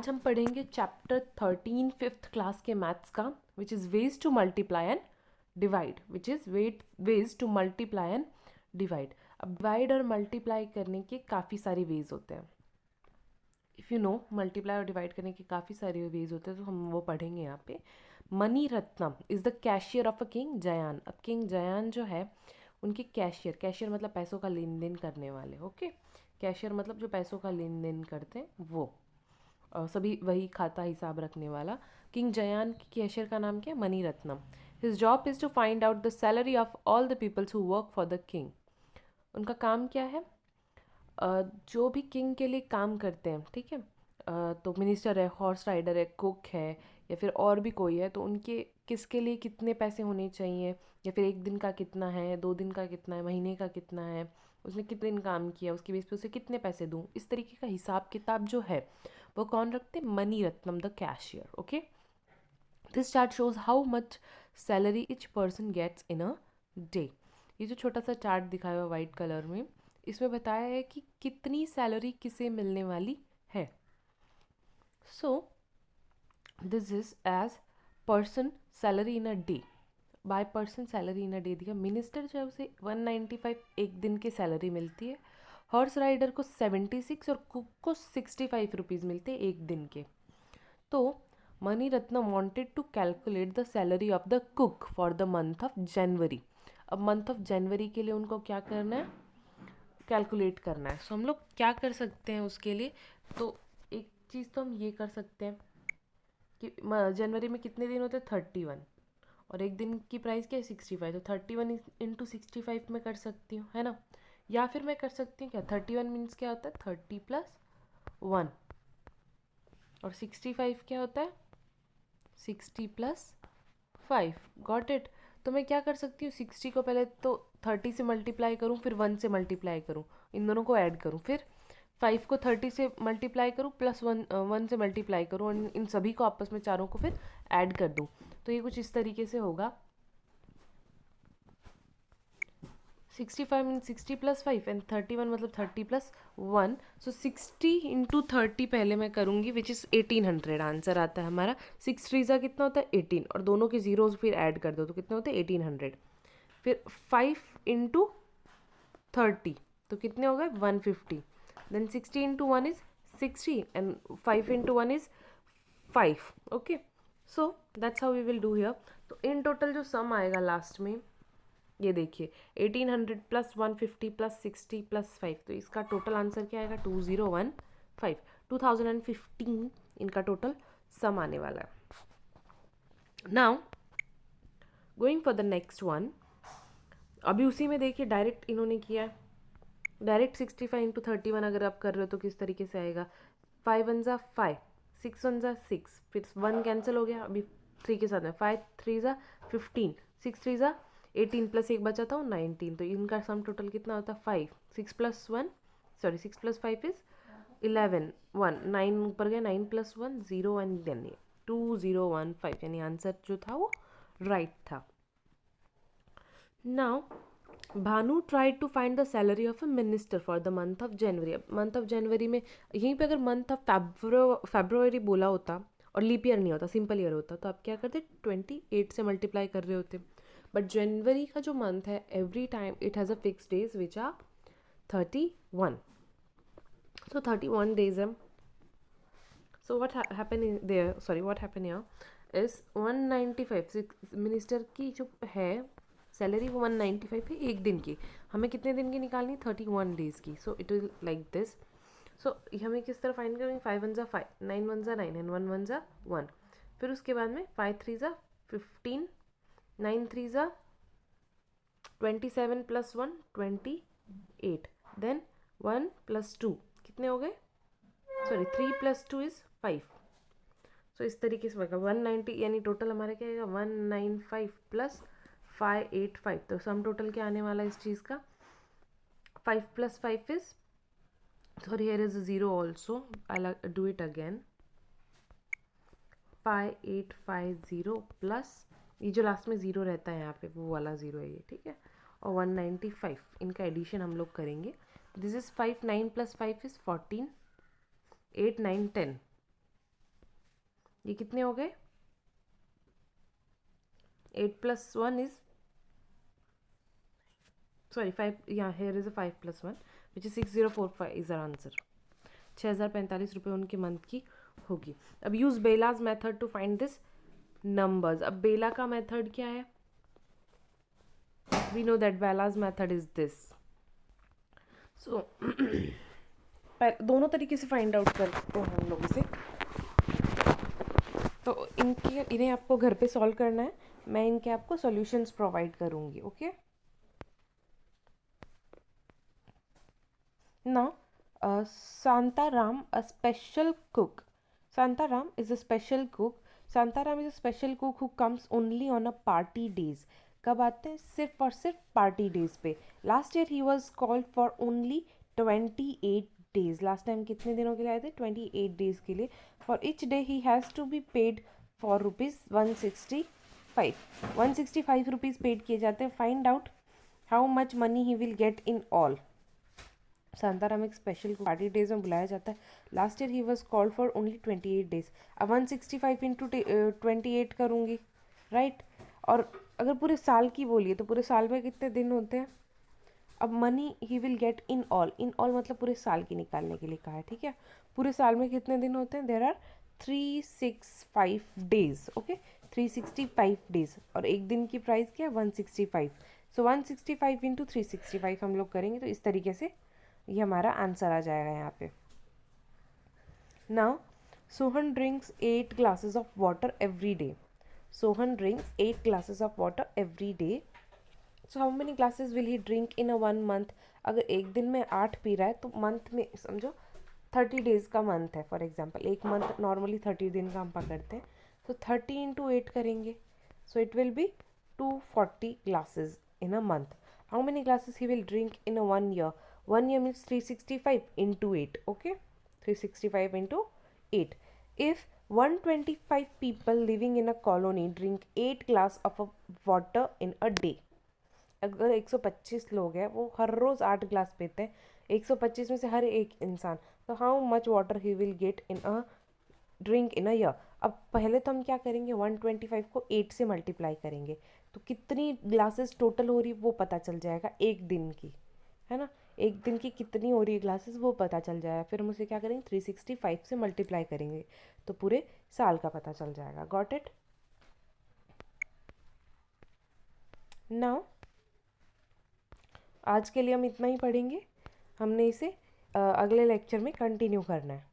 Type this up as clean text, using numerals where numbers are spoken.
आज हम पढ़ेंगे चैप्टर 13 फिफ्थ क्लास के मैथ्स का, which is ways to multiply and divide, अब डिवाइड और मल्टीप्लाई करने के काफ़ी सारे वेज होते हैं। इफ़ यू नो, मल्टीप्लाई और डिवाइड करने के काफ़ी सारे वेज होते हैं, तो हम वो पढ़ेंगे यहाँ पे। Mani Ratnam is the cashier of a king Jayan. अब किंग जयान जो है उनके कैशियर मतलब पैसों का लेन देन करने वाले। ओके, कैशियर मतलब जो पैसों का लेन देन करते हैं वो, सभी वही खाता हिसाब रखने वाला। किंग जयान की कैशियर का नाम क्या है? Mani Ratnam. His job is to find out the salary of all the peoples who work for the king. उनका काम क्या है? जो भी किंग के लिए काम करते हैं, ठीक है, तो मिनिस्टर है, हॉर्स राइडर है, कुक है, या फिर और भी कोई है, तो उनके किसके लिए कितने पैसे होने चाहिए, या फिर एक दिन का कितना है, 2 दिन का कितना है, महीने का कितना है, उसने कितने दिन काम किया, उसकी बेस पे उसे कितने पैसे दूँ, इस तरीके का हिसाब किताब जो है वो कौन रखते? Mani Ratnam the cashier. Okay, this chart shows how much salary each person gets in a day. ये जो छोटा सा चार्ट दिखाया हुआ वाइट कलर में, इसमें बताया है कि कितनी सैलरी किसे मिलने वाली है। So this is as person salary in a day, by person salary in a day दिया। मिनिस्टर जो है उसे 195 एक दिन की सैलरी मिलती है, हॉर्स राइडर को 76 और कुक को 65 रुपीज़ मिलते हैं एक दिन के। तो Mani Ratnam wanted to calculate the salary of the cook for the month of January. अब मंथ ऑफ जनवरी के लिए उनको क्या करना है? कैलकुलेट करना है। सो हम लोग क्या कर सकते हैं उसके लिए? तो एक चीज़ तो हम ये कर सकते हैं कि जनवरी में कितने दिन होते हैं? 31, और एक दिन की प्राइस क्या है? 65। तो 31 इंटू 65 में कर सकती हूँ, है ना? या फिर मैं कर सकती हूँ क्या, 31 मीन्स क्या होता है? 30+1, और 65 क्या होता है? 60+5। Got it. तो मैं क्या कर सकती हूँ? 60 को पहले तो 30 से मल्टीप्लाई करूँ, फिर 1 से मल्टीप्लाई करूँ, इन दोनों को ऐड करूँ, फिर 5 को 30 से मल्टीप्लाई करूँ, प्लस 1 से मल्टीप्लाई करूँ, और इन सभी को आपस में चारों को फिर ऐड कर दूँ। तो ये कुछ इस तरीके से होगा। 65 मीन 60+5 एंड 31 मतलब 30+1। सो 60 इंटू 30 पहले मैं करूँगी, विच इज़ 1800 आंसर आता है हमारा। 6 3 कितना होता है? 18, और दोनों के जीरोज फिर ऐड कर दो तो कितने होते हैं? 1800। फिर 5 इंटू 30 तो कितने हो गए? 150। Then 60 into 1 is 60 and 5 into 1 is 5। Okay, so that's how we will do here. तो इन टोटल जो सम आएगा लास्ट में, ये देखिए, 1800 प्लस 150 प्लस 60 प्लस 5, तो इसका टोटल आंसर क्या आएगा? 2015। 2015 इनका टोटल सम आने वाला है। Now going for the next one. अभी उसी में देखिए डायरेक्ट इन्होंने किया है, डायरेक्ट 65 इंटू 31 अगर आप कर रहे हो तो किस तरीके से आएगा? 5 1 ज़ा 5, 6 1 ज़ा 6, फिर 1 कैंसिल हो गया अभी 3 के साथ में, 5 3 ज़ा 15, 6 3 ज़ा 18, प्लस एक बचा था 19। तो इनका सम टोटल कितना होता है? 5, 6 प्लस 1, सॉरी 6 प्लस 5 इज 11, 1 9 ऊपर गया, 9 प्लस 1 0 एंड देन 2015, यानी आंसर जो था वो राइट था। Now Bhanu tried to find the salary of a minister for the month of January. अब मंथ ऑफ जनवरी में यहीं पे अगर मंथ ऑफ फेब्रुवरी बोला होता और लीप ईयर नहीं होता, सिंपल ईयर होता, तो आप क्या करते? 28 से मल्टीप्लाई कर रहे होते। बट जनवरी का जो मंथ है, every time it has a fix days which are 31। So 31 days है। So what happened there? Sorry, what happened here is 195 minister की जो है सैलरी वो 195 है एक दिन की। हमें कितने दिन की निकालनी? 31 डेज़ की। So it will like this. So हमें किस तरह फाइंड करेंगे? 5 1 ज़ा 5, 9 1 ज़ा 9 एंड 1 1 ज़ा 1। फिर उसके बाद में 5 3 ज़ा 15, 9 3 ज़ा 27 प्लस 1 28, देन 1 प्लस 2 कितने हो गए? Sorry 3 plus 2 is 5। सो इस तरीके से होगा 190, यानी टोटल हमारा क्या आएगा? 195 प्लस 585। तो सम टोटल क्या आने वाला है इस चीज़ का? 5 plus 5 is, sorry here is 0 also, I do it again. 5850 plus ये जो लास्ट में ज़ीरो रहता है यहाँ पे, वो वाला ज़ीरो है ये, ठीक है, और 195, इनका एडिशन हम लोग करेंगे। दिस इज़ 5, 9 प्लस 5 इज़ 14, 8 9 10, ये कितने हो गए? 8 + 1 इज, सॉरी 5, यहाँ here is a 5 + 1 which is 6045 is our answer. 6045 रुपये उनके मंथ की होगी। अब use Bela's method to find this numbers. अब बेला का मेथड क्या है? We know that Bela's method is this. So दोनों तरीके से फाइंड आउट करते हैं हम लोग इसे। तो इन्हें आपको घर पे सॉल्व करना है, मैं इनके आपको सॉल्यूशंस प्रोवाइड करूंगी। Okay now Santaram, a special cook. Santaram is a special cook. Santaram is a special cook who comes only on a party days. कब आते हैं? सिर्फ और सिर्फ पार्टी डेज पे। Last year he was called for only 28 days. Last time कितने दिनों के लिए आए थे? 28 डेज के लिए। For each day he has to be paid for ₹165। 165 rupees paid किए जाते हैं। Find out how much money he will get in all. Santaram एक स्पेशल पार्टी डेज में बुलाया जाता है। Last year he was called for only 28 days. अब 165 into 28 करूँगी, राइट। और अगर पूरे साल की बोलिए तो पूरे साल में कितने दिन होते हैं? अब money he will get in all, in all मतलब पूरे साल की निकालने के लिए कहा है, ठीक है। पूरे साल में कितने दिन होते हैं? There are 365 days. Okay 365 days, और एक दिन की प्राइस क्या है? 165। सो 165 इंटू 365 हम लोग करेंगे तो इस तरीके से ये हमारा आंसर आ जाएगा यहाँ पे। Now Sohan drinks 8 glasses of water every day. Sohan drinks 8 glasses of water every day. So how many glasses will he drink in a 1 month? अगर एक दिन में 8 पी रहा है तो मंथ में समझो 30 डेज का मंथ है। फॉर एग्जाम्पल एक मंथ नॉर्मली 30 दिन का हम पकड़ते हैं, तो 30 इंटू 8 करेंगे, सो it will be 240 glasses in a month. How many glasses he will drink in a 1 year? 1 year means 365 into 8. Okay, 365 into 8. If 125 people living in a colony drink 8 glass of water in a day, अगर 125 लोग हैं वो हर रोज़ 8 glass पीते हैं, 125 में से हर एक इंसान, तो how much water he will get in a drink in a year. अब पहले तो हम क्या करेंगे? 125 को 8 से मल्टीप्लाई करेंगे तो कितनी ग्लासेस टोटल हो रही वो पता चल जाएगा एक दिन की, है ना। एक दिन की कितनी हो रही है ग्लासेस वो पता चल जाएगा। फिर हम उसे क्या करेंगे? 365 से मल्टीप्लाई करेंगे तो पूरे साल का पता चल जाएगा। Got it? नाउ आज के लिए हम इतना ही पढ़ेंगे, हमने इसे अगले लेक्चर में कंटिन्यू करना है।